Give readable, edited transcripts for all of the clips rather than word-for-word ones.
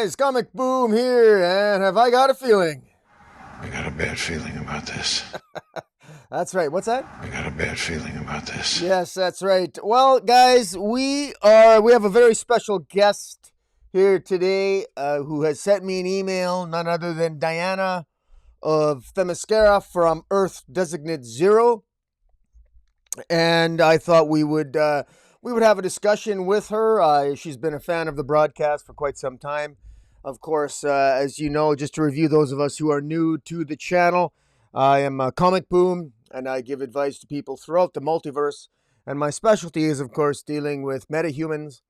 guys, Comic Boom here, and have I got a feeling? I got a bad feeling about this. That's right. What's that? I got a bad feeling about this. Yes, that's right. Well, guys, we have a very special guest here today who has sent me an email, none other than Diana of Themyscira from Earth-0, and I thought we would have a discussion with her. She's been a fan of the broadcast for quite some time. Of course, as you know, just to review those of us who are new to the channel, I am Comic Boom, and I give advice to people throughout the multiverse. And my specialty is, of course, dealing with metahumans,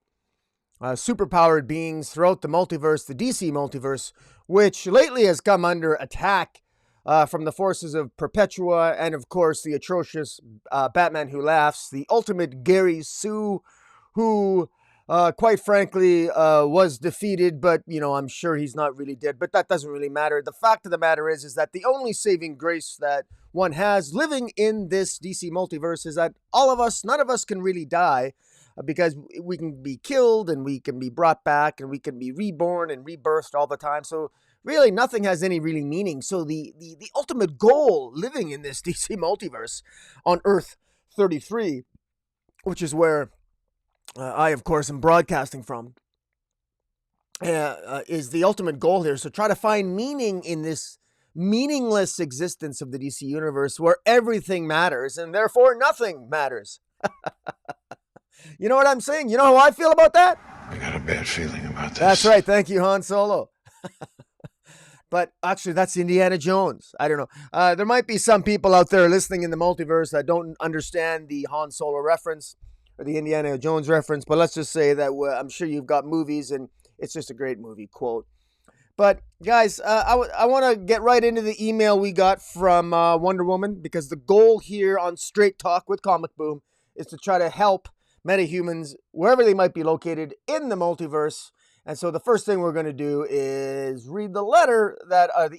superpowered beings throughout the multiverse, the DC multiverse, which lately has come under attack from the forces of Perpetua and, of course, the atrocious Batman Who Laughs, the ultimate Gary Sue, who, quite frankly, was defeated, but, you know, I'm sure he's not really dead, but that doesn't really matter. The fact of the matter is that the only saving grace that one has living in this DC multiverse is that all of us, none of us can really die, because we can be killed and we can be brought back and we can be reborn and rebirthed all the time. So really nothing has any really meaning. So the ultimate goal living in this DC multiverse on Earth-33, which is where I, of course, am broadcasting from, is the ultimate goal here. So try to find meaning in this meaningless existence of the DC universe where everything matters and therefore nothing matters. You know what I'm saying? You know how I feel about that? I got a bad feeling about this. That's right. Thank you, Han Solo. But actually, that's Indiana Jones. I don't know. There might be some people out there listening in the multiverse that don't understand the Han Solo reference or the Indiana Jones reference. But let's just say that I'm sure you've got movies and it's just a great movie, quote. But guys, I want to get right into the email we got from Wonder Woman, because the goal here on Straight Talk with Comic Boom is to try to help metahumans wherever they might be located in the multiverse. And so the first thing we're going to do is read the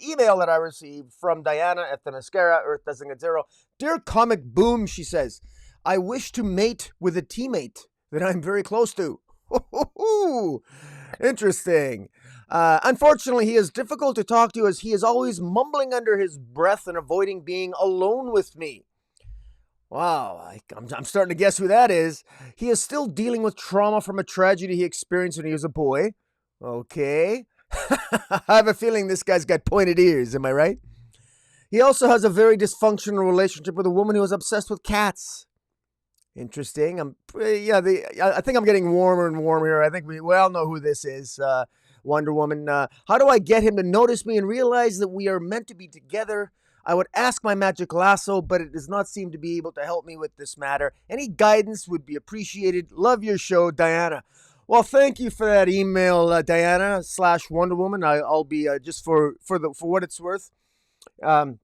email that I received from Diana at Themyscira, Earth-0. Dear Comic Boom, she says, I wish to mate with a teammate that I'm very close to. Interesting. Unfortunately, he is difficult to talk to as he is always mumbling under his breath and avoiding being alone with me. Wow, I'm starting to guess who that is. He is still dealing with trauma from a tragedy he experienced when he was a boy. Okay. I have a feeling this guy's got pointed ears, am I right? He also has a very dysfunctional relationship with a woman who is obsessed with cats. Interesting. I think I'm getting warmer and warmer here. I think we all know who this is, Wonder Woman. How do I get him to notice me and realize that we are meant to be together? I would ask my magic lasso, but it does not seem to be able to help me with this matter. Any guidance would be appreciated. Love your show, Diana. Well, thank you for that email, Diana / Wonder Woman. I'll be just for what it's worth. Wonder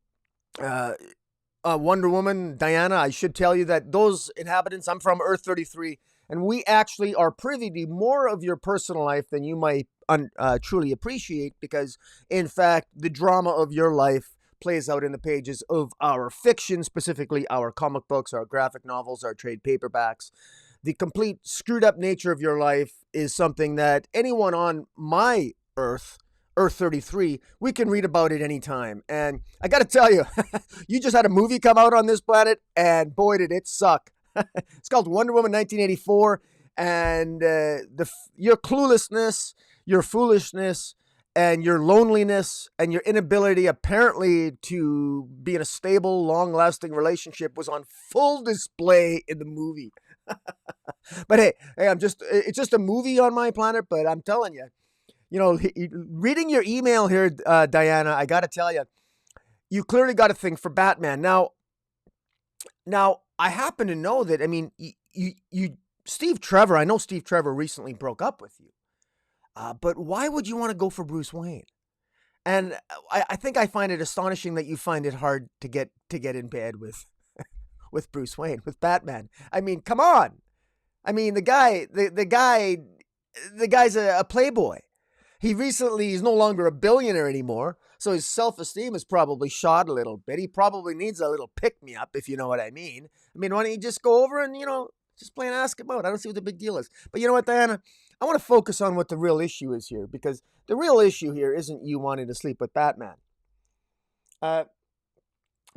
Woman, Diana, I should tell you that those inhabitants, I'm from Earth-33, and we actually are privy to more of your personal life than you might truly appreciate, because, in fact, the drama of your life plays out in the pages of our fiction, specifically our comic books, our graphic novels, our trade paperbacks. The complete screwed up nature of your life is something that anyone on my Earth-33, we can read about it anytime. And I got to tell you, you just had a movie come out on this planet, and boy, did it suck. It's called Wonder Woman 1984, and your cluelessness, your foolishness, and your loneliness and your inability apparently to be in a stable, long-lasting relationship was on full display in the movie. But hey, it's just a movie on my planet, but I'm telling you, you know, reading your email here, Diana, I got to tell you, you clearly got a thing for Batman. Now, I happen to know that, I mean, Steve Trevor, I know Steve Trevor recently broke up with you. But why would you want to go for Bruce Wayne? And I think I find it astonishing that you find it hard to get in bed with Bruce Wayne, with Batman. I mean, come on. I mean, the guy's a playboy. He's no longer a billionaire anymore, so his self-esteem is probably shot a little bit. He probably needs a little pick-me-up, if you know what I mean. I mean, why don't you just go over and, just play and ask him out? I don't see what the big deal is. But you know what, Diana? I want to focus on what the real issue is here, because the real issue here isn't you wanting to sleep with Batman. Uh,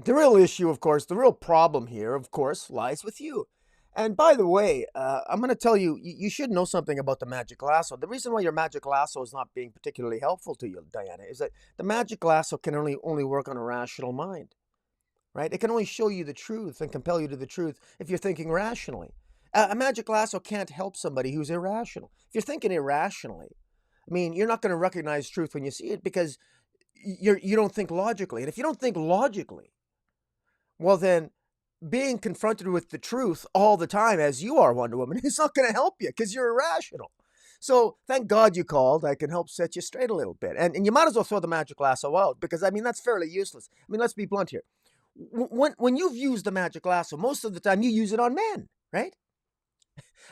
the real issue, of course, the real problem here, of course, lies with you. And by the way, I'm going to tell you, you should know something about the magic lasso. The reason why your magic lasso is not being particularly helpful to you, Diana, is that the magic lasso can only work on a rational mind, right? It can only show you the truth and compel you to the truth if you're thinking rationally. A magic lasso can't help somebody who's irrational. If you're thinking irrationally, I mean, you're not going to recognize truth when you see it because you don't think logically. And if you don't think logically, well then, being confronted with the truth all the time, as you are, Wonder Woman, is not going to help you because you're irrational. So thank God you called. I can help set you straight a little bit. And you might as well throw the magic lasso out because, I mean, that's fairly useless. I mean, let's be blunt here. When you've used the magic lasso, most of the time you use it on men, right?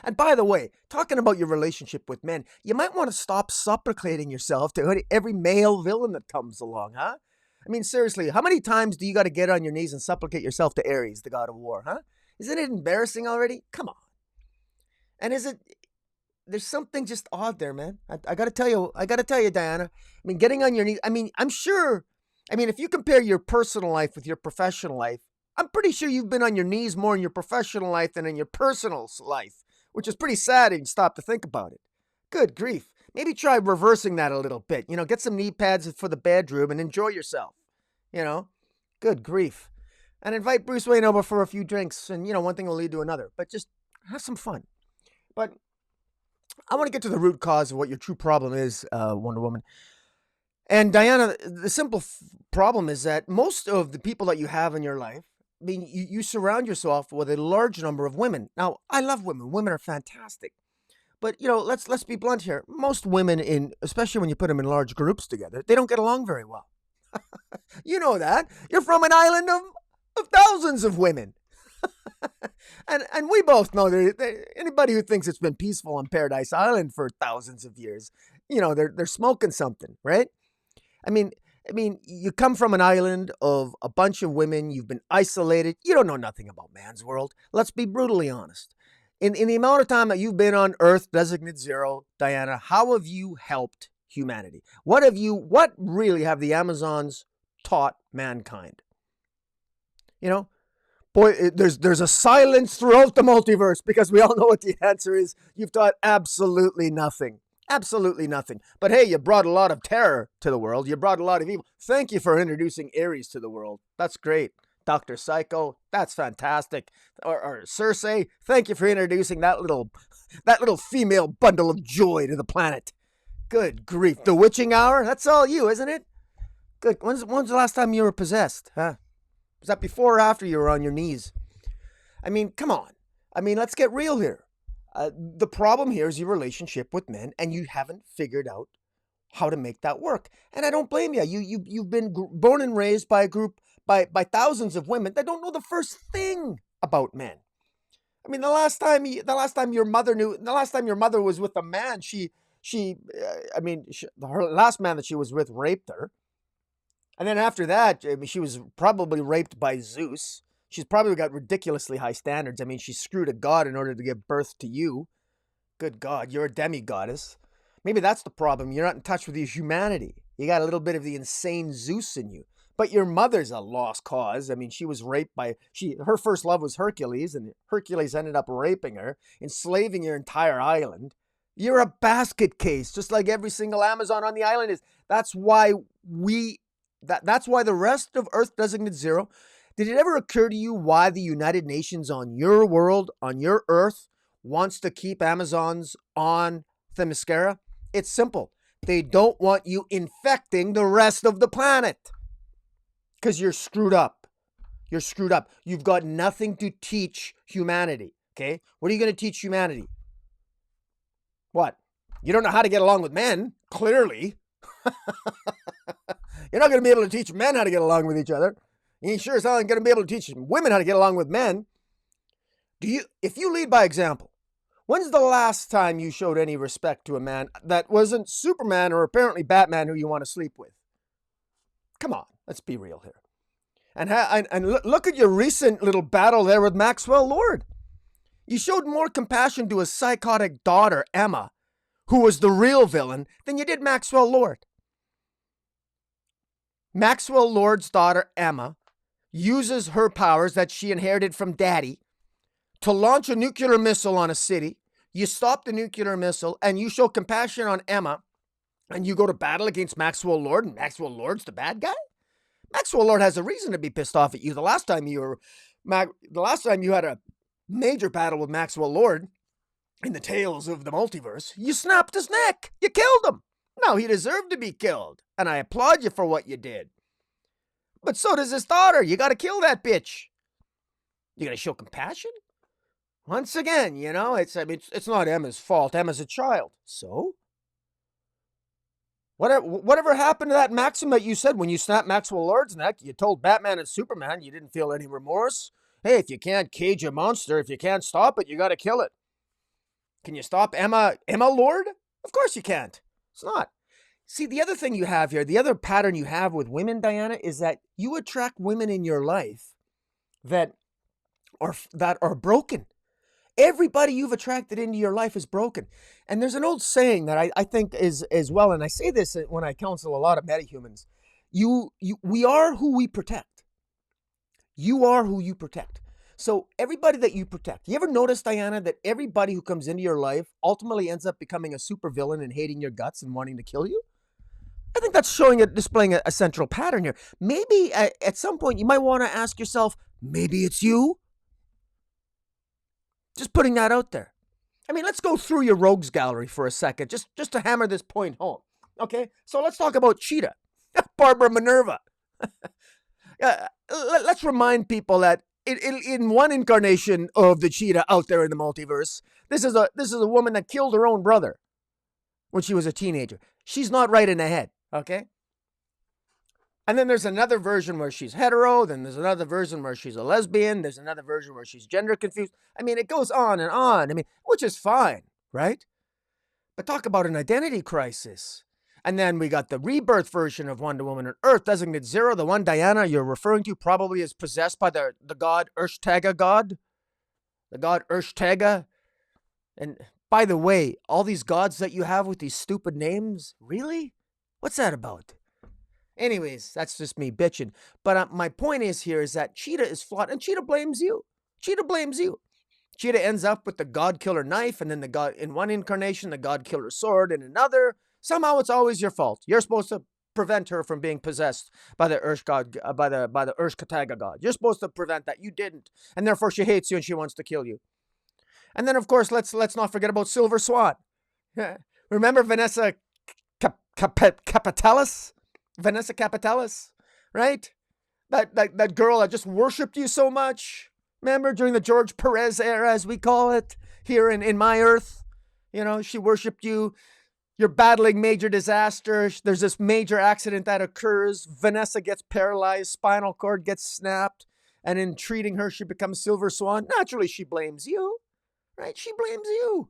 And by the way, talking about your relationship with men, you might want to stop supplicating yourself to every male villain that comes along, huh? I mean, seriously, how many times do you got to get on your knees and supplicate yourself to Ares, the god of war, huh? Isn't it embarrassing already? Come on. And there's something just odd there, man. I got to tell you, Diana, I mean, getting on your knees, I mean, I'm sure, I mean, if you compare your personal life with your professional life, I'm pretty sure you've been on your knees more in your professional life than in your personal life, which is pretty sad if you stop to think about it. Good grief. Maybe try reversing that a little bit. You know, get some knee pads for the bedroom and enjoy yourself. You know, good grief. And invite Bruce Wayne over for a few drinks. And, you know, one thing will lead to another. But just have some fun. But I want to get to the root cause of what your true problem is, Wonder Woman. And Diana, the simple problem is that most of the people that you have in your life, I mean, you surround yourself with a large number of women. Now, I love women. Women are fantastic. But, you know, let's be blunt here. Most women, especially when you put them in large groups together, they don't get along very well. You know that. You're from an island of thousands of women. and we both know anybody who thinks it's been peaceful on Paradise Island for thousands of years, you know, they're smoking something, right? I mean, you come from an island of a bunch of women. You've been isolated. You don't know nothing about man's world. Let's be brutally honest. In the amount of time that you've been on Earth-0, Diana, how have you helped humanity? What really have the Amazons taught mankind? You know, boy, there's a silence throughout the multiverse because we all know what the answer is. You've taught absolutely nothing. Absolutely nothing. But hey, you brought a lot of terror to the world. You brought a lot of evil. Thank you for introducing Ares to the world. That's great. Dr. Psycho, that's fantastic. Or Circe, thank you for introducing that little female bundle of joy to the planet. Good grief. The witching hour, that's all you, isn't it? Good. When's the last time you were possessed, huh? Was that before or after you were on your knees? I mean, come on. I mean, let's get real here. The problem here is your relationship with men, and you haven't figured out how to make that work. And I don't blame you. You've been born and raised by a group, by thousands of women that don't know the first thing about men. I mean, the last time your mother was with a man, her last man that she was with raped her. And then after that, I mean, she was probably raped by Zeus. She's probably got ridiculously high standards. I mean, she screwed a god in order to give birth to you. Good God, you're a demigoddess. Maybe that's the problem. You're not in touch with your humanity. You got a little bit of the insane Zeus in you. But your mother's a lost cause. I mean, she was raped her first love was Hercules, and Hercules ended up raping her, enslaving your entire island. You're a basket case, just like every single Amazon on the island is. That's why that's why the rest of Earth-0. Did it ever occur to you why the United Nations on your world, on your Earth, wants to keep Amazons on Themyscira? It's simple. They don't want you infecting the rest of the planet. Because you're screwed up. You're screwed up. You've got nothing to teach humanity. Okay? What are you going to teach humanity? What? You don't know how to get along with men, clearly. You're not going to be able to teach men how to get along with each other. You sure as hell ain't going to be able to teach women how to get along with men. If you lead by example, when's the last time you showed any respect to a man that wasn't Superman or apparently Batman who you want to sleep with? Come on, let's be real here. And look at your recent little battle there with Maxwell Lord. You showed more compassion to his psychotic daughter, Emma, who was the real villain than you did Maxwell Lord. Maxwell Lord's daughter, Emma, uses her powers that she inherited from Daddy to launch a nuclear missile on a city. You stop the nuclear missile and you show compassion on Emma and you go to battle against Maxwell Lord, and Maxwell Lord's the bad guy? Maxwell Lord has a reason to be pissed off at you. The last time you had a major battle with Maxwell Lord in the Tales of the Multiverse, you snapped his neck. You killed him. Now, he deserved to be killed, and I applaud you for what you did. But so does his daughter. You got to kill that bitch. You got to show compassion? Once again, it's not Emma's fault. Emma's a child. So? Whatever happened to that maxim that you said when you snapped Maxwell Lord's neck? You told Batman and Superman you didn't feel any remorse. Hey, if you can't cage a monster, if you can't stop it, you got to kill it. Can you stop Emma Lord? Of course you can't. It's not. See, the other thing you have here, the other pattern you have with women, Diana, is that you attract women in your life that are broken. Everybody you've attracted into your life is broken. And there's an old saying that I think is as well, and I say this when I counsel a lot of metahumans. We are who we protect. You are who you protect. So everybody that you protect, you ever notice, Diana, that everybody who comes into your life ultimately ends up becoming a supervillain and hating your guts and wanting to kill you? I think that's displaying a central pattern here. Maybe at some point you might want to ask yourself, maybe it's you? Just putting that out there. I mean, let's go through your rogues gallery for a second, just to hammer this point home. Okay, so let's talk about Cheetah, Barbara Minerva. Let's remind people that in one incarnation of the Cheetah out there in the multiverse, this is a woman that killed her own brother when she was a teenager. She's not right in the head, okay? And then there's another version where she's hetero. Then there's another version where she's a lesbian. There's another version where she's gender confused. I mean, it goes on and on. I mean, which is fine, right? But talk about an identity crisis. And then we got the rebirth version of Wonder Woman on Earth, Designate-0. The one, Diana, you're referring to probably is possessed by the god Earth-0 god. The god Earth-0. And by the way, all these gods that you have with these stupid names, really? What's that about? Anyways, that's just me bitching. But my point is that Cheetah is flawed, and Cheetah blames you. Cheetah blames you. Cheetah ends up with the God Killer knife, and then the God in one incarnation, the God Killer sword in another. Somehow, it's always your fault. You're supposed to prevent her from being possessed by the Earth God, by the Earth-0 god. You're supposed to prevent that. You didn't, and therefore she hates you and she wants to kill you. And then, of course, let's not forget about Silver Swan. Remember Vanessa Capitalis? Vanessa Capitalis, right? That girl that just worshipped you so much. Remember during the George Perez era, as we call it, here in my Earth? She worshipped you. You're battling major disaster. There's this major accident that occurs. Vanessa gets paralyzed. Spinal cord gets snapped. And in treating her, she becomes Silver Swan. Naturally, she blames you, right? She blames you.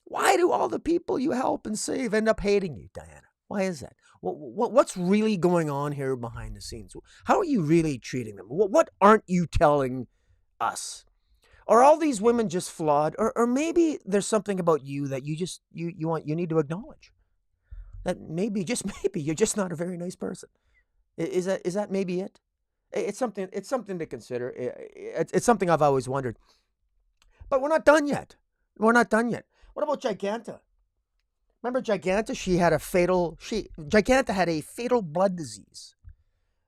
Why do all the people you help and save end up hating you, Diana? Why is that? What's really going on here behind the scenes? How are you really treating them? What aren't you telling us? Are all these women just flawed? Or maybe there's something about you that you need to acknowledge. That maybe, just maybe, you're just not a very nice person. Is that maybe it? It's something to consider. It's something I've always wondered. But we're not done yet. What about Giganta? Remember Giganta? Giganta had a fatal blood disease.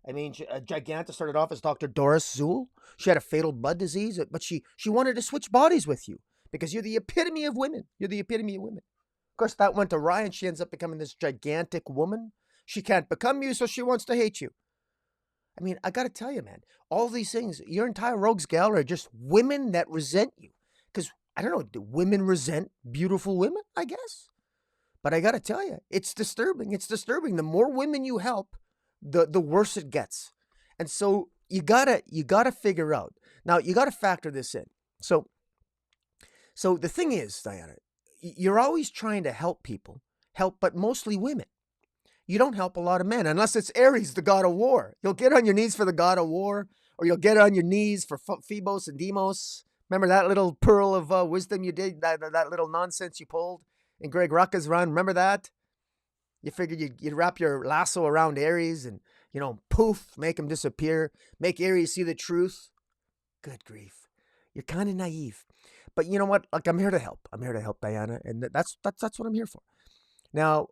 I mean, Giganta started off as Dr. Doris Zool. She had a fatal blood disease, but she wanted to switch bodies with you because you're the epitome of women. Of course, that went awry, and she ends up becoming this gigantic woman. She can't become you, so she wants to hate you. I mean, I got to tell you, man, all these things, your entire rogues gallery are just women that resent you. Because, I don't know, do women resent beautiful women, I guess? But I got to tell you, it's disturbing. The more women you help, the worse it gets. And so you gotta figure out. Now, you got to factor this in. So the thing is, Diana, you're always trying to help people, but mostly women. You don't help a lot of men, unless it's Ares, the god of war. You'll get on your knees for the god of war, or you'll get on your knees for Phoebos and Deimos. Remember that little pearl of wisdom you did, that little nonsense you pulled in Greg Rucka's run. Remember that? You figured you'd wrap your lasso around Ares and, poof, make him disappear, make Ares see the truth. Good grief. You're kind of naive. But you know what? Like, I'm here to help. I'm here to help Diana, and that's what I'm here for. Now,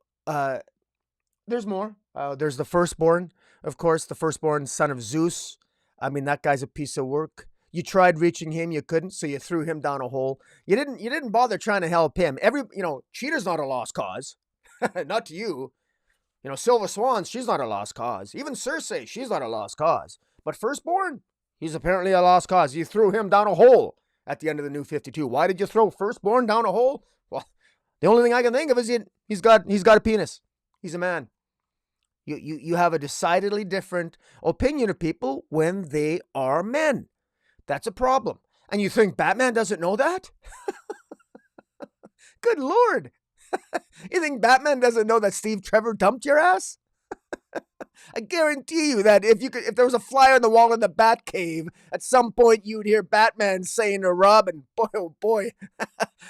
there's more. There's the firstborn, of course, the firstborn son of Zeus. I mean, that guy's a piece of work. You tried reaching him, you couldn't, so you threw him down a hole. You didn't bother trying to help him. Cheater's not a lost cause. Not to you. Silver Swan, she's not a lost cause. Even Circe, she's not a lost cause. But firstborn, he's apparently a lost cause. You threw him down a hole at the end of the New 52. Why did you throw firstborn down a hole? Well, the only thing I can think of is he's got a penis. He's a man. You have a decidedly different opinion of people when they are men. That's a problem. And you think Batman doesn't know that? Good Lord. You think Batman doesn't know that Steve Trevor dumped your ass? I guarantee you that if there was a fly on the wall in the Batcave, at some point you'd hear Batman saying to Robin, boy, oh boy,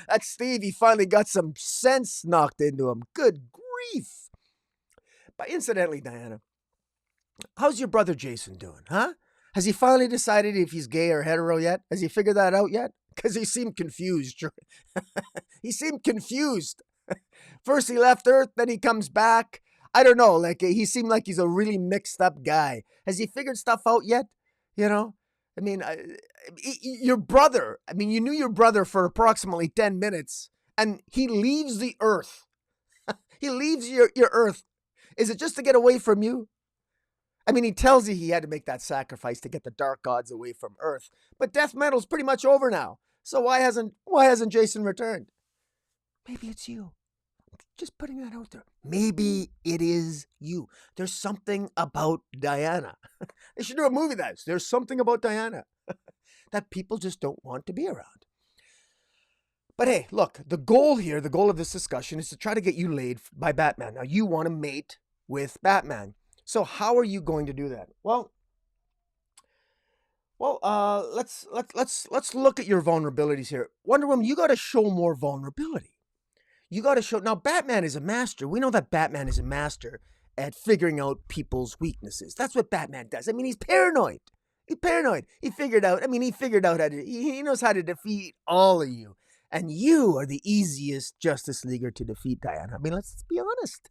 that Steve, he finally got some sense knocked into him. Good grief. But incidentally, Diana, how's your brother Jason doing, huh? Has he finally decided if he's gay or hetero yet? Has he figured that out yet? Because he seemed confused. He seemed confused. First he left Earth, then he comes back. I don't know, he seemed like he's a really mixed up guy. Has he figured stuff out yet? I mean, your brother, you knew your brother for approximately 10 minutes, and he leaves the Earth. He leaves your Earth. Is it just to get away from you? He tells you he had to make that sacrifice to get the dark gods away from Earth. But death metal's pretty much over now. So why hasn't Jason returned? Maybe it's you. Just putting that out there. Maybe it is you. There's something about Diana. They should do a movie there's something about Diana that people just don't want to be around. But hey, look, the goal of this discussion is to try to get you laid by Batman. Now, you want to mate with Batman. So how are you going to do that? Well, let's look at your vulnerabilities here. Wonder Woman, you got to show more vulnerability. You got to show. Now, Batman is a master. We know that Batman is a master at figuring out people's weaknesses. That's what Batman does. He's paranoid. He's paranoid. He figured out how to, he knows how to defeat all of you. And you are the easiest Justice Leaguer to defeat, Diana. Let's be honest.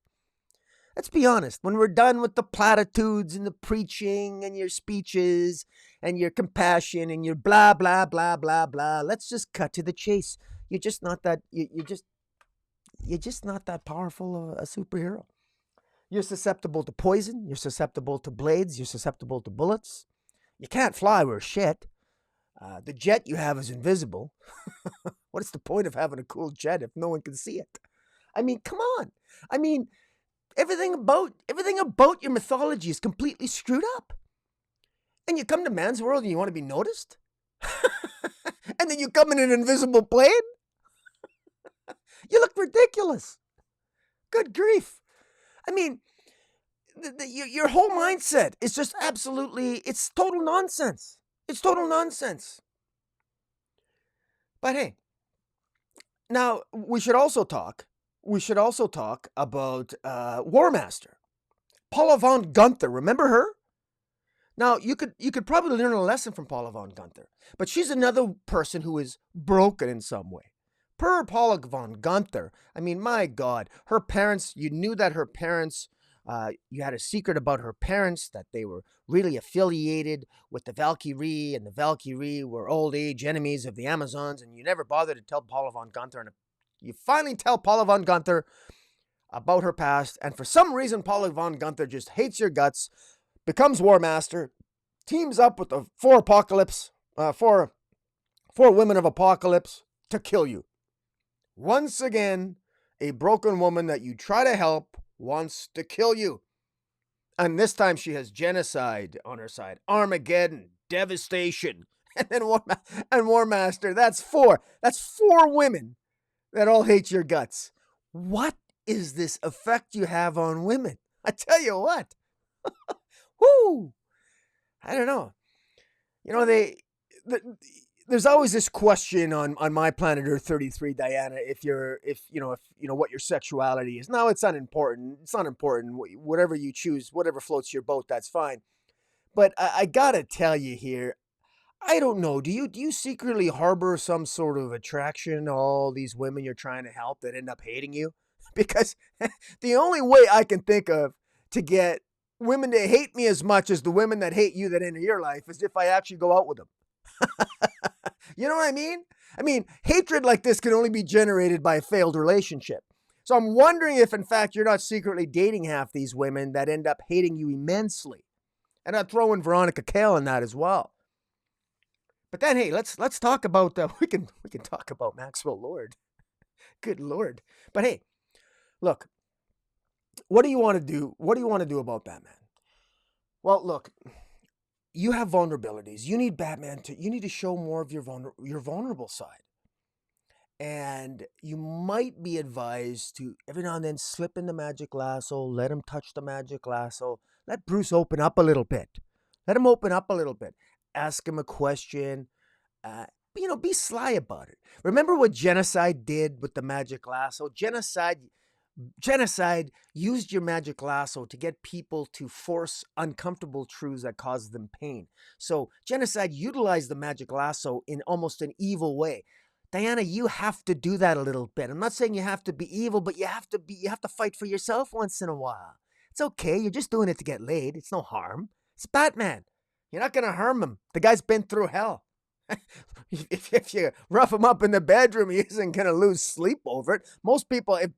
Let's be honest. When we're done with the platitudes and the preaching and your speeches and your compassion and your blah, blah, blah, blah, blah, let's just cut to the chase. You're just not that, you're just not that powerful a superhero. You're susceptible to poison. You're susceptible to blades. You're susceptible to bullets. You can't fly worth shit. The jet you have is invisible. What's the point of having a cool jet if no one can see it? Come on. Everything about your mythology is completely screwed up. And you come to man's world and you want to be noticed? And then you come in an invisible plane? You look ridiculous. Good grief. Your whole mindset is just it's total nonsense. It's total nonsense. But hey, now we should also talk about War Master. Paula von Gunther, remember her? Now, you could probably learn a lesson from Paula von Gunther, but she's another person who is broken in some way. Per Paula von Gunther, my God, her parents, you knew that her parents, you had a secret about her parents, that they were really affiliated with the Valkyrie, and the Valkyrie were old age enemies of the Amazons, and you never bothered to tell Paula von Gunther, and you finally tell Paula von Gunther about her past, and for some reason, Paula von Gunther just hates your guts, becomes War Master, teams up with the four women of Apocalypse to kill you. Once again, a broken woman that you try to help wants to kill you. And this time she has genocide on her side. Armageddon, devastation. And then War Master, that's four. That's four women that all hate your guts. What is this effect you have on women? I tell you what. Whoo! I don't know. there's always this question on my planet Earth 33, Diana, if what your sexuality is. No, it's unimportant. It's not important. Whatever you choose, whatever floats your boat, that's fine. But I gotta tell you here, I don't know. Do you secretly harbor some sort of attraction to all these women you're trying to help that end up hating you? Because the only way I can think of to get women to hate me as much as the women that hate you that enter your life is if I actually go out with them. You know what I mean? I mean, hatred like this can only be generated by a failed relationship. So I'm wondering if, in fact, you're not secretly dating half these women that end up hating you immensely. And I'd throw in Veronica Cale in that as well. But then, hey, let's talk about we can talk about Maxwell Lord. Good Lord! But hey, look, what do you want to do? What do you want to do about Batman? Well, look, you have vulnerabilities. You need Batman to. You need to show more of your vulnerable side, and you might be advised to every now and then slip in the magic lasso. Let him touch the magic lasso. Let Bruce open up a little bit. Let him open up a little bit. Ask him a question. Be sly about it. Remember what Genocide did with the magic lasso? Genocide used your magic lasso to get people to force uncomfortable truths that caused them pain. So Genocide utilized the magic lasso in almost an evil way. Diana, you have to do that a little bit. I'm not saying you have to be evil, but you have to fight for yourself once in a while. It's okay. You're just doing it to get laid. It's no harm. It's Batman. You're not going to harm him. The guy's been through hell. If you rough him up in the bedroom, he isn't going to lose sleep over it. Most people, if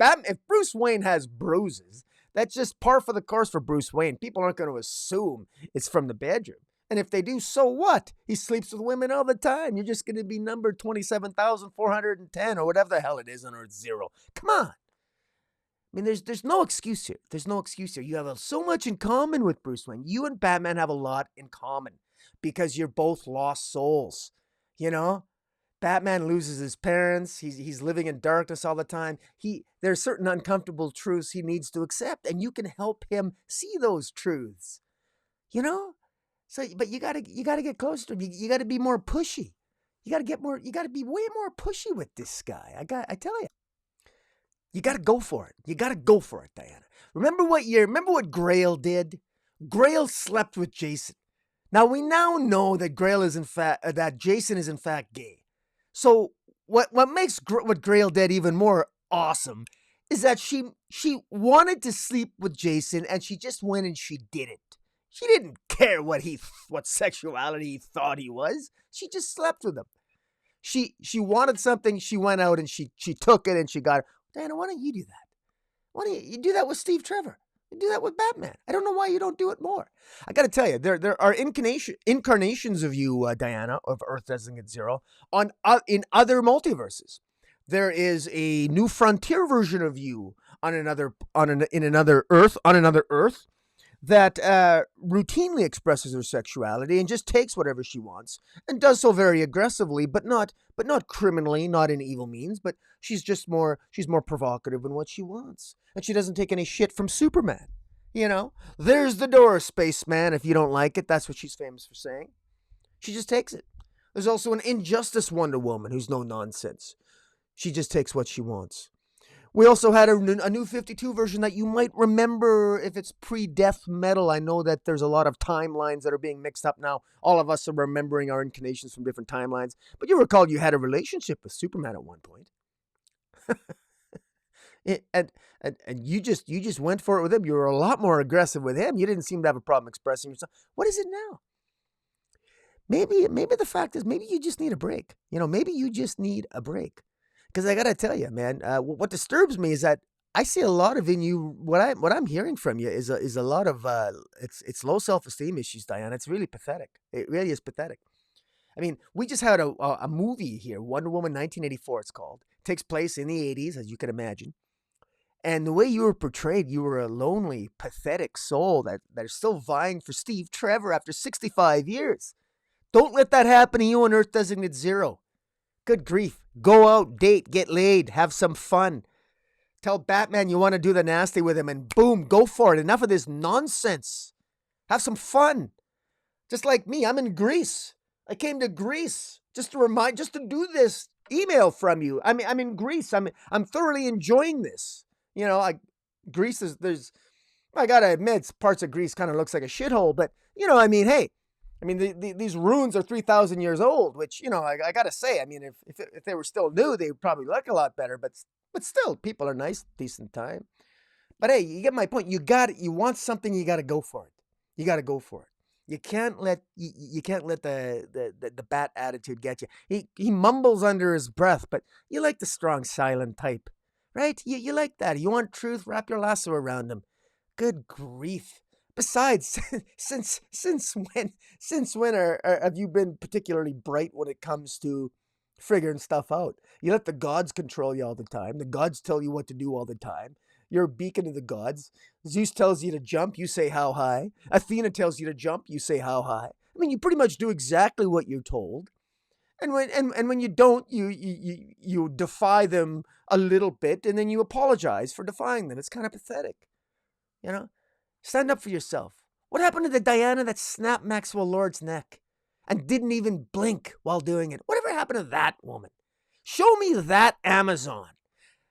Bruce Wayne has bruises, that's just par for the course for Bruce Wayne. People aren't going to assume it's from the bedroom. And if they do, so what? He sleeps with women all the time. You're just going to be numbered 27,410 or whatever the hell it is on Earth-0. Come on. I mean, there's no excuse here. There's no excuse here. You have so much in common with Bruce Wayne. You and Batman have a lot in common because you're both lost souls. You know, Batman loses his parents. He's living in darkness all the time. There are certain uncomfortable truths he needs to accept, and you can help him see those truths. You know, but you gotta get closer to him. You gotta be more pushy. You gotta be way more pushy with this guy. I tell you. You got to go for it. You got to go for it, Diana. Remember what Grail did? Grail slept with Jason. Now we now know that that Jason is in fact gay. So what makes what Grail did even more awesome is that she wanted to sleep with Jason and she just went and she did it. She didn't care what sexuality he thought he was. She just slept with him. She wanted something, she went out and she took it and she got it. Diana, why don't you do that? Why don't you do that with Steve Trevor? You do that with Batman. I don't know why you don't do it more. I got to tell you, there are incarnations of you, Diana, of Earth-0, in other multiverses. There is a New Frontier version of you on another Earth that routinely expresses her sexuality and just takes whatever she wants and does so very aggressively, but not criminally, not in evil means. But she's more provocative in what she wants, and she doesn't take any shit from Superman. You know, there's the door, spaceman. If you don't like it, that's what she's famous for saying. She just takes it. There's also an Injustice Wonder Woman who's no nonsense. She just takes what she wants. We also had a new 52 version that you might remember if it's pre-Death Metal. I know that there's a lot of timelines that are being mixed up now. All of us are remembering our incarnations from different timelines. But you recall you had a relationship with Superman at one point. and you just went for it with him. You were a lot more aggressive with him. You didn't seem to have a problem expressing yourself. What is it now? Maybe the fact is maybe you just need a break. Maybe you just need a break. Because I gotta tell you, man, what disturbs me is that I see a lot of in you. What I'm hearing from you is a lot of it's low self-esteem issues, Diana. It's really pathetic. It really is pathetic. I mean, we just had a movie here, Wonder Woman 1984. It's called. It takes place in the 80s, as you can imagine. And the way you were portrayed, you were a lonely, pathetic soul that is still vying for Steve Trevor after 65 years. Don't let that happen to you on Earth-0. Good grief. Go out, date, get laid, have some fun. Tell Batman you want to do the nasty with him and boom, go for it. Enough of this nonsense. Have some fun. Just like me, I'm in Greece. I came to Greece just to do this email from you. I'm in Greece. I'm thoroughly enjoying this. You know, Greece I gotta admit, parts of Greece kind of looks like a shithole, but you know, I mean, hey, I mean, these ruins are 3,000 years old, which, you know, I gotta say, I mean, if they were still new, they would probably look a lot better, but still, people are nice, decent time. But hey, you get my point. You want something, you gotta go for it. You gotta go for it. You can't let the bat attitude get you. He mumbles under his breath, but you like the strong, silent type, right? You like that. You want truth, wrap your lasso around him. Good grief. Besides, since when have you been particularly bright when it comes to figuring stuff out? You let the gods control you all the time. The gods tell you what to do all the time. You're a beacon of the gods. Zeus tells you to jump, you say how high. Athena tells you to jump, you say how high. I mean, you pretty much do exactly what you're told. And when you don't, you defy them a little bit, and then you apologize for defying them. It's kind of pathetic, you know. Stand up for yourself. What happened to the Diana that snapped Maxwell Lord's neck and didn't even blink while doing it? Whatever happened to that woman? Show me that Amazon.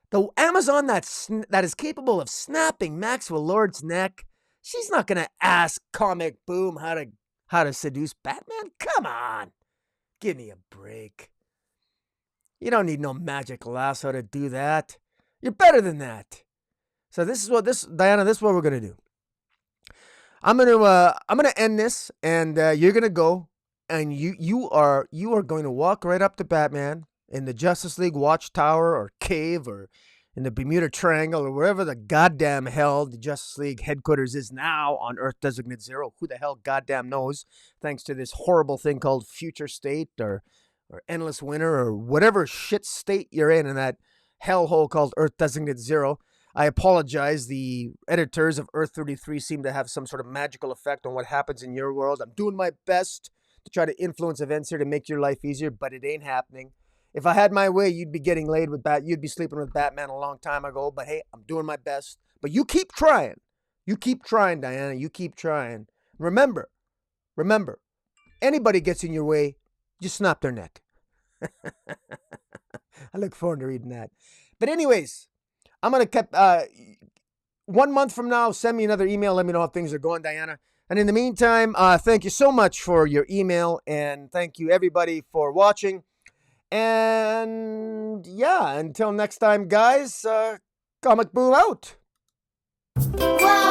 The Amazon that is capable of snapping Maxwell Lord's neck. She's not going to ask Comic Boom how to seduce Batman. Come on. Give me a break. You don't need no magic lasso to do that. You're better than that. So Diana, this is what we're going to do. I'm gonna end this, and you're gonna go, and you are going to walk right up to Batman in the Justice League Watchtower or cave or in the Bermuda Triangle or wherever the goddamn hell the Justice League headquarters is now on Earth-0. Who the hell goddamn knows? Thanks to this horrible thing called Future State or Endless Winter or whatever shit state you're in that hellhole called Earth-0. I apologize. The editors of Earth-33 seem to have some sort of magical effect on what happens in your world. I'm doing my best to try to influence events here to make your life easier, but it ain't happening. If I had my way, you'd be getting laid with you'd be sleeping with Batman a long time ago, but hey, I'm doing my best. But you keep trying. You keep trying, Diana. You keep trying. Remember, anybody gets in your way, just snap their neck. I look forward to reading that. But anyways, I'm going to 1 month from now, send me another email. Let me know how things are going, Diana. And in the meantime, thank you so much for your email. And thank you, everybody, for watching. And yeah, until next time, guys, Comic Boom out. Wow.